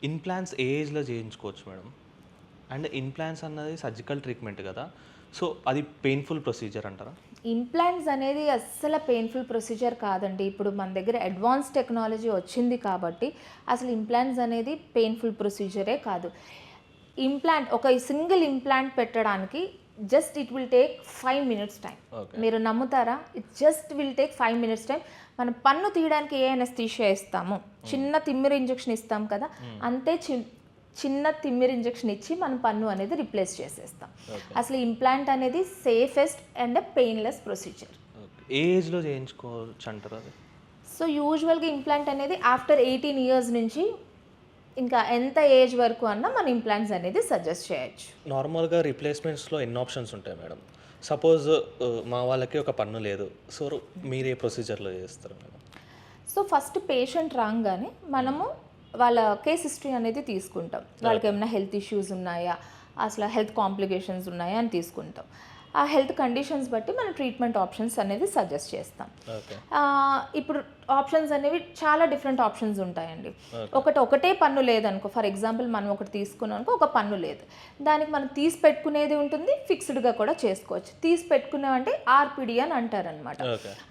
ఇన్‌ప్లాంట్స్ ఏ ఏజ్‌లో చేయించుకోవచ్చు madam? And ఇన్‌ప్లాంట్స్ అన్నది సర్జికల్ ట్రీట్మెంట్ కదా! సో, అది పెయిన్‌ఫుల్ ప్రొసీజర్ అంటారా? ఇంప్లాంట్స్ అనేది అస్సలు పెయిన్ఫుల్ ప్రొసీజర్ కాదండి. ఇప్పుడు మన దగ్గర అడ్వాన్స్ టెక్నాలజీ వచ్చింది కాబట్టి అసలు ఇంప్లాంట్స్ అనేది పెయిన్ఫుల్ ప్రొసీజరే కాదు. ఒక సింగిల్ ఇంప్లాంట్ పెట్టడానికి just it will take 5 minutes time. Okay. మీరు నమ్ముతారా? It just will take 5 minutes time. మనం పన్ను తీయడానికి ఏ అనస్థీషియా ఇస్తాము, చిన్న తిమ్మిరి ఇంజెక్షన్ ఇస్తాం కదా, అంతే చిన్న తిమ్మిరి ఇంజెక్షన్ ఇచ్చి మనం పన్ను అనేది రిప్లేస్ చేసేస్తాం. అసలు ఇంప్లాంట్ అనేది సేఫెస్ట్ అండ్ పెయిన్లెస్ ప్రొసీజర్. ఏ ఏజ్‌లో చేయించుకోవచ్చు అంటారు అది? సో యూజువల్గా ఇంప్లాంట్ అనేది ఆఫ్టర్ 18 ఇయర్స్ నుంచి ఇంకా ఎంత ఏజ్ వరకు అన్నా మన ఇంప్లాంట్స్ అనేది సజెస్ట్ చేయొచ్చు. నార్మల్‌గా రీప్లేస్‌మెంట్స్‌లో ఎన్ని ఆప్షన్స్ ఉంటాయి మేడం? సపోజ్ మా వాళ్ళకి ఒక పన్ను లేదు. సో, మీరు ఏ ప్రొసీజర్‌లో చేస్తారు మేడం? సో ఫస్ట్ పేషెంట్ రాగానే మనము వాళ్ళ కేస్ హిస్టరీ అనేది తీసుకుంటాం. వాళ్ళకి ఏమైనా హెల్త్ ఇష్యూస్ ఉన్నాయా, అసలు హెల్త్ కాంప్లికేషన్స్ ఉన్నాయా అని తీసుకుంటాం. ఆ హెల్త్ కండిషన్స్ బట్టి మనం ట్రీట్మెంట్ ఆప్షన్స్ అనేది సజెస్ట్ చేస్తాం. ఇప్పుడు ఆప్షన్స్ అనేవి చాలా డిఫరెంట్ ఆప్షన్స్ ఉంటాయండి. ఒకటే పన్ను లేదనుకో, ఫర్ ఎగ్జాంపుల్ మనం ఒకటి తీసుకున్నాం అనుకో, ఒక పన్ను లేదు, దానికి మనం తీసి పెట్టుకునేది ఉంటుంది, ఫిక్స్డ్గా కూడా చేసుకోవచ్చు. తీసి పెట్టుకున్నామంటే ఆర్పిడి అని అంటారనమాట.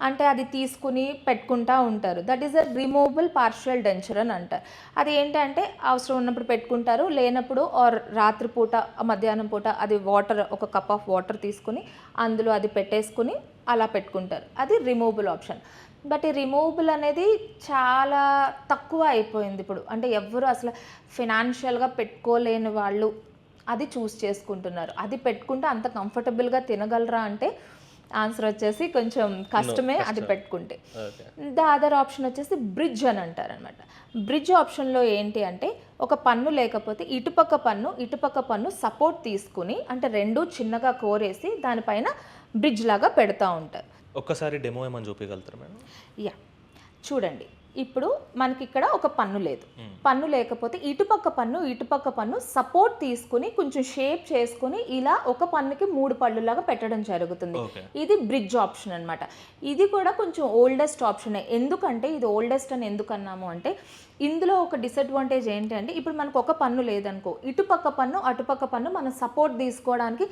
అంటే అది తీసుకుని పెట్టుకుంటా ఉంటారు. That is a removable partial denture అని అంటారు. అది ఏంటంటే అవసరం ఉన్నప్పుడు పెట్టుకుంటారు, లేనప్పుడు ఆర్ రాత్రిపూట మధ్యాహ్నం పూట అది వాటర్, ఒక కప్ ఆఫ్ వాటర్ తీసుకుని అందులో అది పెట్టేసుకుని అలా పెట్టుకుంటారు. అది రిమూవబుల్ ఆప్షన్. బట్ ఈ రిమూవబుల్ అనేది చాలా తక్కువ అయిపోయింది ఇప్పుడు. అంటే ఎవరు అసలు ఫినాన్షియల్గా పెట్టుకోలేని వాళ్ళు అది చూస్ చేసుకుంటున్నారు. అది పెట్టుకుంటే అంత కంఫర్టబుల్గా తినగలరా అంటే ఆన్సర్ వచ్చేసి కొంచెం కష్టమే. అది పెట్టుకుంటే ద అదర్ ఆప్షన్ వచ్చేసి బ్రిడ్జ్ అని అంటారనమాట. బ్రిడ్జ్ ఆప్షన్లో ఏంటి అంటే ఒక పన్ను లేకపోతే ఇటుపక్క పన్ను సపోర్ట్ తీసుకుని, అంటే రెండు చిన్నగా కోరేసి దానిపైన బ్రిడ్జ్ లాగా పెడతా ఉంటారు. ఒక్కసారి డెమో ఏమని చూపించగలుగుతారా మేడం? యా, చూడండి. ఇప్పుడు మనకి ఇక్కడ ఒక పన్ను లేదు, పన్ను లేకపోతే ఇటుపక్క పన్ను సపోర్ట్ తీసుకుని కొంచెం షేప్ చేసుకుని ఇలా ఒక పన్నుకి 3 పళ్ళులాగా పెట్టడం జరుగుతుంది. ఇది బ్రిడ్జ్ ఆప్షన్ అనమాట. ఇది కూడా కొంచెం ఓల్డెస్ట్ ఆప్షనే. ఎందుకంటే ఇది ఓల్డెస్ట్ అని ఎందుకు అన్నాము అంటే, ఇందులో ఒక డిసడ్వాంటేజ్ ఏంటి అంటే, ఇప్పుడు మనకు ఒక పన్ను లేదనుకో, ఇటుపక్క పన్ను అటుపక్క పన్ను మనం సపోర్ట్ తీసుకోవడానికి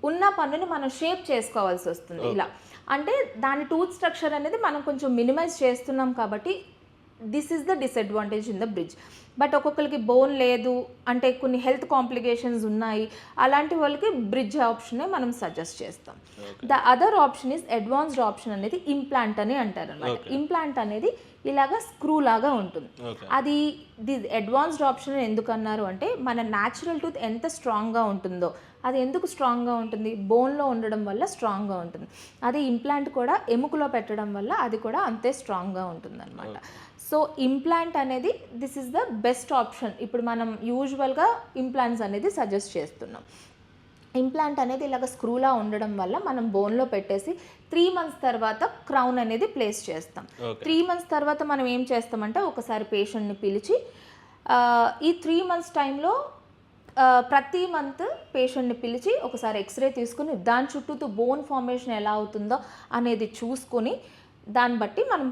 ఉన్న పన్నుని మనం షేప్ చేసుకోవాల్సి వస్తుంది. ఇలా అంటే దాని టూత్ స్ట్రక్చర్ అనేది మనం కొంచెం మినిమైజ్ చేస్తున్నాం కాబట్టి this is the disadvantage in the bridge. But ఒక్కొక్కరికి బోన్ లేదు అంటే కొన్ని హెల్త్ కాంప్లికేషన్స్ ఉన్నాయి, అలాంటి వాళ్ళకి బ్రిడ్జ్ ఆప్షనే మనం సజెస్ట్ చేస్తాం. The other option is advanced option అనేది ఇంప్లాంట్ అని అంటారు అనమాట. ఇంప్లాంట్ అనేది ఇలాగా స్క్రూ లాగా ఉంటుంది. అది అడ్వాన్స్డ్ ఆప్షన్ ఎందుకు అన్నారు అంటే, మన న్యాచురల్ టూత్ ఎంత స్ట్రాంగ్గా ఉంటుందో, అది ఎందుకు స్ట్రాంగ్గా ఉంటుంది, బోన్లో ఉండడం వల్ల స్ట్రాంగ్గా ఉంటుంది. అది ఇంప్లాంట్ కూడా ఎముకలో పెట్టడం వల్ల అది కూడా అంతే స్ట్రాంగ్గా ఉంటుంది అనమాట. సో ఇంప్లాంట్ అనేది this is the best option. ఇప్పుడు మనం యూజువల్గా ఇంప్లాంట్స్ అనేది సజెస్ట్ చేస్తున్నాం. ఇంప్లాంట్ అనేది ఇలాగ స్క్రూలా ఉండడం వల్ల మనం బోన్లో పెట్టేసి 3 మంత్స్ తర్వాత క్రౌన్ అనేది ప్లేస్ చేస్తాం. 3 మంత్స్ తర్వాత మనం ఏం చేస్తామంటే, ఒకసారి పేషెంట్ని పిలిచి ఈ 3 మంత్స్ టైంలో ప్రతి మంత్ పేషెంట్ని పిలిచి ఒకసారి ఎక్స్రే తీసుకుని దాని చుట్టూ బోన్ ఫార్మేషన్ ఎలా అవుతుందో అనేది చూసుకొని దాన్ని బట్టి మనం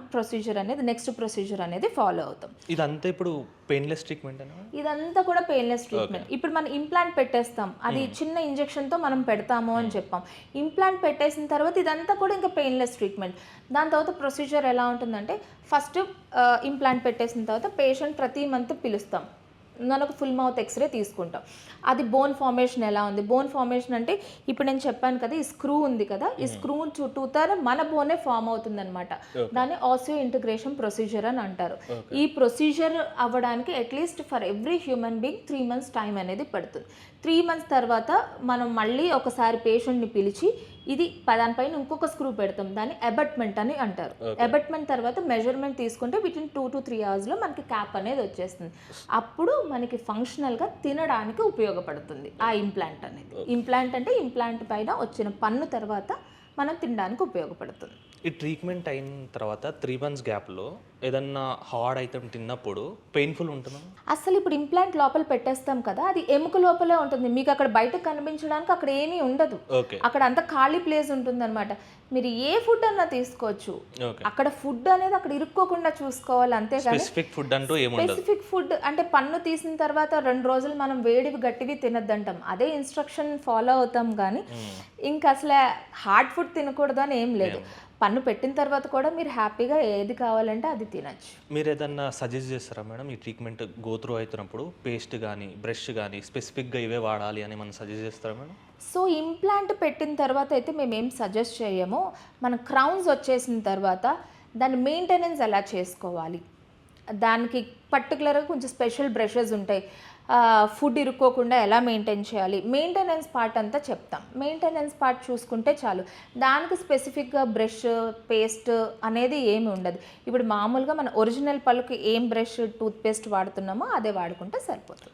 నెక్స్ట్ ప్రొసీజర్ అనేది ఫాలో అవుతాం. ఇదంతా ఇప్పుడు పెయిన్లెస్ ట్రీట్మెంట్ అనే? ఇదంతా కూడా పెయిన్లెస్ ట్రీట్మెంట్. ఇప్పుడు మనం ఇంప్లాంట్ పెట్టేస్తాం, అది చిన్న ఇంజెక్షన్తో మనం పెడతాము అని చెప్పాం. ఇంప్లాంట్ పెట్టేసిన తర్వాత ఇదంతా కూడా ఇంకా పెయిన్లెస్ ట్రీట్మెంట్. దాని తర్వాత ప్రొసీజర్ ఎలా ఉంటుందంటే, ఫస్ట్ ఇంప్లాంట్ పెట్టేసిన తర్వాత పేషెంట్ ప్రతి మంత్ పిలుస్తాం, మనకు ఫుల్ మౌత్ ఎక్స్రే తీసుకుంటాం. అది బోన్ ఫార్మేషన్ ఎలా ఉంది, బోన్ ఫార్మేషన్ అంటే ఇప్పుడు నేను చెప్పాను కదా, ఈ స్క్రూ ఉంది కదా, ఈ స్క్రూ చుట్టూతానే మన బోనే ఫామ్ అవుతుంది అనమాట. దాన్ని ఆసియో ఇంటిగ్రేషన్ ప్రొసీజర్ అని అంటారు. ఈ ప్రొసీజర్ అవ్వడానికి at least for every human being 3 months time అనేది పడుతుంది. 3 మంత్స్ తర్వాత మనం మళ్ళీ ఒకసారి పేషెంట్ని పిలిచి ఇది దానిపైన ఇంకొక స్క్రూ పెడతాం, దాన్ని అబట్మెంట్ అని అంటారు. అబట్మెంట్ తర్వాత మెజర్మెంట్ తీసుకుంటే వితిన్ 2 to 3 అవర్స్లో మనకి క్యాప్ అనేది వచ్చేస్తుంది. అప్పుడు మనకి ఫంక్షనల్గా తినడానికి ఉపయోగపడుతుంది ఆ ఇంప్లాంట్ అనేది. ఇంప్లాంట్ అంటే ఇంప్లాంట్ పైన వచ్చిన పన్ను తర్వాత మనం తినడానికి ఉపయోగపడుతుంది. ఈ ట్రీట్మెంట్ అయిన తర్వాత 3 మంత్స్ గ్యాప్లో ఏదన్నా హార్డ్ ఐటమ్ తిన్నప్పుడు పెయిన్ఫుల్ ఉంటుందా? అసలు ఇప్పుడు ఇంప్లాంట్ లోపల పెట్టేస్తాం కదా, అది ఎముక లోపలే ఉంటుంది. మీకు అక్కడ బయట కనిపించడానికి అక్కడ ఏమీ ఉండదు. ఓకే. అక్కడ అంత ఖాళీ ప్లేస్ ఉంటుందన్నమాట. మీరు ఏ ఫుడ్ అన్నా తీసుకోవచ్చు. ఓకే. అక్కడ ఫుడ్ అనేది అక్కడ ఇరుక్కోకుండా చూసుకోవాలి, అంతేగాని స్పెసిఫిక్ ఫుడ్ అంటూ ఏముండదు. స్పెసిఫిక్ ఫుడ్ అంటే పన్ను తీసిన తర్వాత 2 రోజులు మనం వేడివి గట్టివి తినద్దంటాం, అదే ఇన్స్ట్రక్షన్ ఫాలో అవుతాం. కానీ ఇంకా అసలు హార్డ్ ఫుడ్ తినకూడదు అని ఏం లేదు. పన్ను పెట్టిన తర్వాత కూడా మీరు హ్యాపీగా ఏది కావాలంటే అది తినచ్చు. మీరు ఏదన్నా సజెస్ట్ చేస్తారా మేడం ఈ ట్రీట్మెంట్ గో త్రూ అవుతున్నప్పుడు? పేస్ట్ కానీ బ్రష్ కానీ స్పెసిఫిక్గా ఇవే వాడాలి అని మనం సజెస్ట్ చేస్తారా మేడం? సో ఇంప్లాంట్ పెట్టిన తర్వాత అయితే మేము ఏం సజెస్ట్ చేయము. మన క్రౌన్స్ వచ్చేసిన తర్వాత దాని మెయింటెనెన్స్ ఎలా చేసుకోవాలి, దానికి పర్టికులర్గా కొంచెం స్పెషల్ బ్రషెస్ ఉంటాయి. ఫుడ్ ఇరుక్కోకుండా ఎలా మెయింటైన్ చేయాలి, మెయింటెనెన్స్ పార్ట్ అంతా చెప్తాం. మెయింటెనెన్స్ పార్ట్ చూసుకుంటే చాలు. దానికి స్పెసిఫిక్గా బ్రష్ పేస్ట్ అనేది ఏమి ఉండదు. ఇప్పుడు మామూలుగా మన ఒరిజినల్ పళ్ళకి ఏం బ్రష్ టూత్పేస్ట్ వాడుతున్నామో అదే వాడుకుంటే సరిపోతుంది.